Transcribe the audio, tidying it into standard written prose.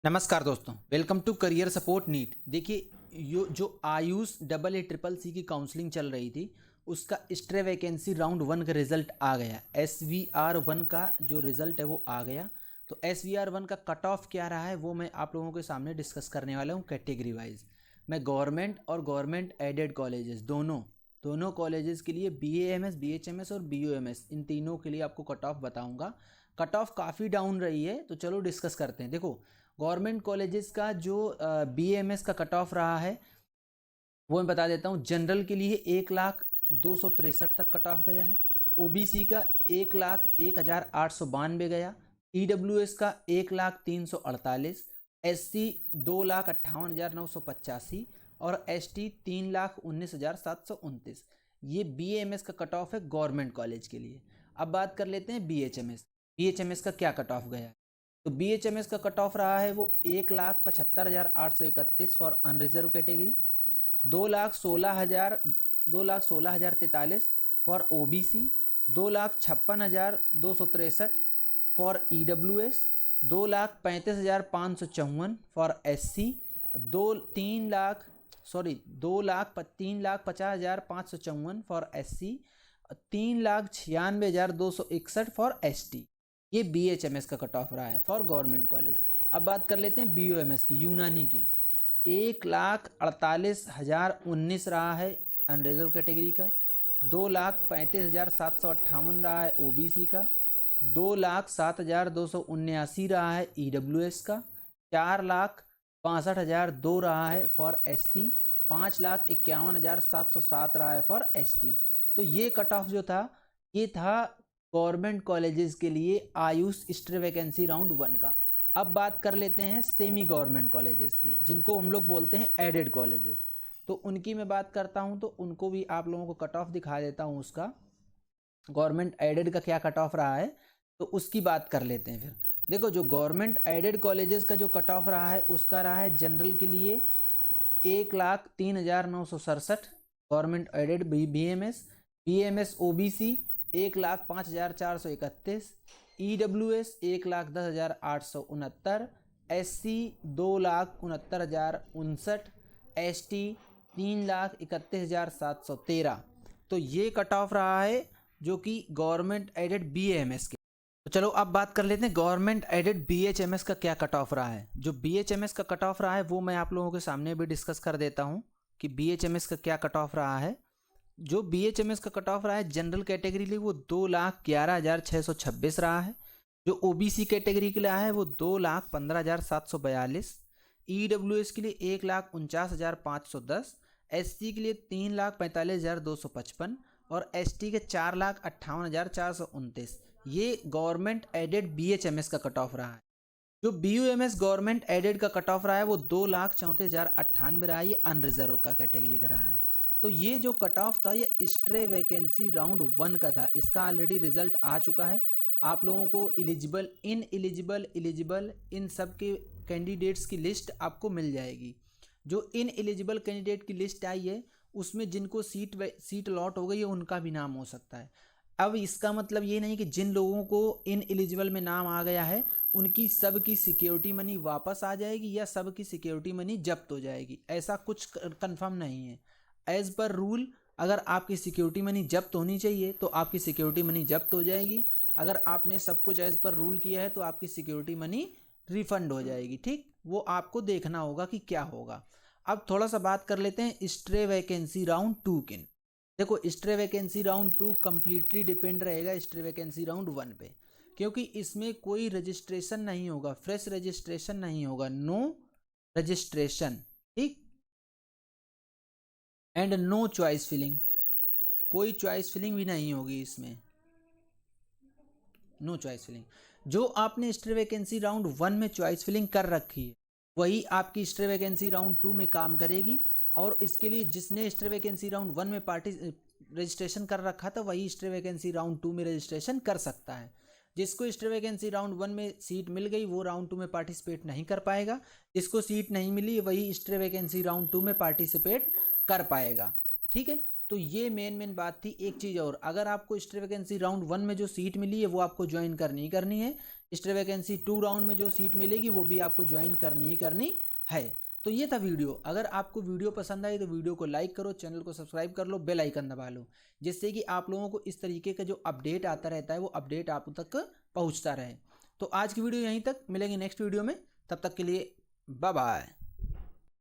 नमस्कार दोस्तों, welcome to career support NEET. देखिए, जो आयुष AAA की काउंसलिंग चल रही थी उसका स्ट्रे वैकेंसी राउंड 1 का रिजल्ट आ गया। SVR1 का जो रिजल्ट है वो आ गया। तो SVR1 का कट ऑफ क्या रहा है वो मैं आप लोगों के सामने डिस्कस करने वाला हूँ कैटेगरी वाइज। मैं गवर्नमेंट और गवर्नमेंट एडेड कॉलेजेस दोनों कॉलेजेस के लिए BAMS, BHMS और BUMS इन तीनों के लिए आपको कट ऑफ बताऊँगा। कट ऑफ काफ़ी डाउन रही है तो चलो डिस्कस करते हैं। देखो, गवर्नमेंट कॉलेजेस का जो BAMS का कट ऑफ रहा है वो मैं बता देता हूँ। जनरल के लिए 1,02,63 तक कट ऑफ गया है। OBC का 1,01,892 गया। EWS का 1,03,48, SC 2,58,985 और ST 3,19,729। ये BAMS का कट ऑफ है गवर्नमेंट कॉलेज के लिए। अब बात कर लेते हैं BHMS का क्या कट ऑफ गया है। तो BHMS का कट ऑफ रहा है वो 1,75,831 for unreserved category, 2,16,043 for OBC, 2,56,263 for EWS, 2,35,554 for SC, 2,50,554 for SC, 3,96,261 for ST। ये BHMS का कट ऑफ रहा है फॉर गवर्नमेंट कॉलेज। अब बात कर लेते हैं BUMS की, यूनानी की। 1,48,019 रहा है अनरिजर्व कैटेगरी का, 2,35,758 रहा है OBC का, 2,07,279 रहा है EWS का, 4,62,002 रहा है फॉर SC, 5,51,707 रहा है फॉर ST। तो ये कट ऑफ जो था ये था गवर्नमेंट कॉलेजेस के लिए आयुष स्ट्रे वैकेंसी राउंड 1 का। अब बात कर लेते हैं सेमी गवर्नमेंट कॉलेजेस की, जिनको हम लोग बोलते हैं एडेड कॉलेजेस। तो उनकी मैं बात करता हूं तो उनको भी आप लोगों को कट ऑफ दिखा देता हूं। उसका गवर्नमेंट एडेड का क्या कट ऑफ रहा है तो उसकी बात कर लेते हैं। फिर देखो, जो गवर्नमेंट एडेड कॉलेजेस का जो कट ऑफ रहा है उसका रहा है जनरल के लिए 1,03,967 government aided BAMS OBC 1,05,431, EWS 1,10,869, SC 2,69,059, ST 3,31,713। तो ये कट ऑफ रहा है जो कि गवर्नमेंट एडेड BAMS के। तो चलो अब बात कर लेते हैं गवर्नमेंट एडेड BHMS का क्या कट ऑफ रहा है। जो BHMS का कट ऑफ रहा है वो मैं आप लोगों के सामने भी डिस्कस कर देता हूँ कि BHMS का क्या कट ऑफ रहा है। जो BHMS का कट ऑफ रहा है जनरल कैटेगरी के लिए वो 2,11,626 रहा है। जो OBC कैटेगरी के लिए आया है वो 2,15,742, EWS के लिए 1,49,510, SC के लिए 3,45,255 और ST के 4,58,429। ये गवर्नमेंट एडेड BHMS का कट ऑफ रहा है। जो BUMS गवर्नमेंट एडेड का कट ऑफ रहा है वो 2,34,098 रहा है। ये अनरिजर्व का कैटेगरी का रहा है। तो ये जो कट ऑफ था ये स्ट्रे वैकेंसी राउंड 1 का था। इसका ऑलरेडी रिजल्ट आ चुका है। आप लोगों को एलिजिबल, इनएलिजिबल इन सब के कैंडिडेट्स की लिस्ट आपको मिल जाएगी। जो इनएलिजिबल कैंडिडेट की लिस्ट आई है उसमें जिनको सीट अलॉट हो गई है उनका भी नाम हो सकता है। अब इसका मतलब ये नहीं कि जिन लोगों को इनएलिजिबल में नाम आ गया है उनकी सब की सिक्योरिटी मनी वापस आ जाएगी या सब की सिक्योरिटी मनी जब्त हो जाएगी, ऐसा कुछ कंफर्म नहीं है। एज पर रूल अगर आपकी सिक्योरिटी मनी जब्त होनी चाहिए तो आपकी सिक्योरिटी मनी जब्त हो जाएगी। अगर आपने सब कुछ एज पर रूल किया है तो आपकी सिक्योरिटी मनी रिफंड हो जाएगी। ठीक, वो आपको देखना होगा कि क्या होगा। अब थोड़ा सा बात कर लेते हैं स्ट्रे वैकेंसी राउंड 2 की। देखो, stray vacancy round 2 completely depend रहेगा स्ट्रे वैकेंसी राउंड 1 पे, क्योंकि इसमें कोई रजिस्ट्रेशन नहीं होगा, फ्रेश रजिस्ट्रेशन नहीं होगा, नो रजिस्ट्रेशन, ठीक, एंड नो चॉइस फिलिंग। कोई चॉइस फिलिंग भी नहीं होगी इसमें, नो चॉइस फिलिंग। जो आपने स्ट्रे वैकेंसी राउंड 1 में चॉइस फिलिंग कर रखी है वही आपकी स्ट्रे वैकेंसी राउंड 2 में काम करेगी। और इसके लिए जिसने स्ट्रे वैकेंसी राउंड 1 में रजिस्ट्रेशन कर रखा था वही स्ट्रे वैकेंसी राउंड 2 में रजिस्ट्रेशन कर सकता है। जिसको स्ट्रे वैकेंसी राउंड 1 में सीट मिल गई वो राउंड 2 में पार्टिसिपेट नहीं कर पाएगा। जिसको सीट नहीं मिली वही स्ट्रे वैकेंसी राउंड 2 में पार्टिसिपेट कर पाएगा। ठीक है, तो ये मेन बात थी। एक चीज़ और, अगर आपको स्ट्रे वैकेंसी राउंड 1 में जो सीट मिली है वो आपको ज्वाइन करनी है स्टे वैकेंसी 2 राउंड में जो सीट मिलेगी वो भी आपको ज्वाइन करनी ही करनी है। तो ये था वीडियो। अगर आपको वीडियो पसंद आई तो वीडियो को लाइक करो, चैनल को सब्सक्राइब कर लो, बेल आइकन दबा लो, जिससे कि आप लोगों को इस तरीके का जो अपडेट आता रहता है वो अपडेट आप तक पहुंचता रहे। तो आज की वीडियो यहीं तक, मिलेंगे नेक्स्ट वीडियो में, तब तक के लिए बाय बाय।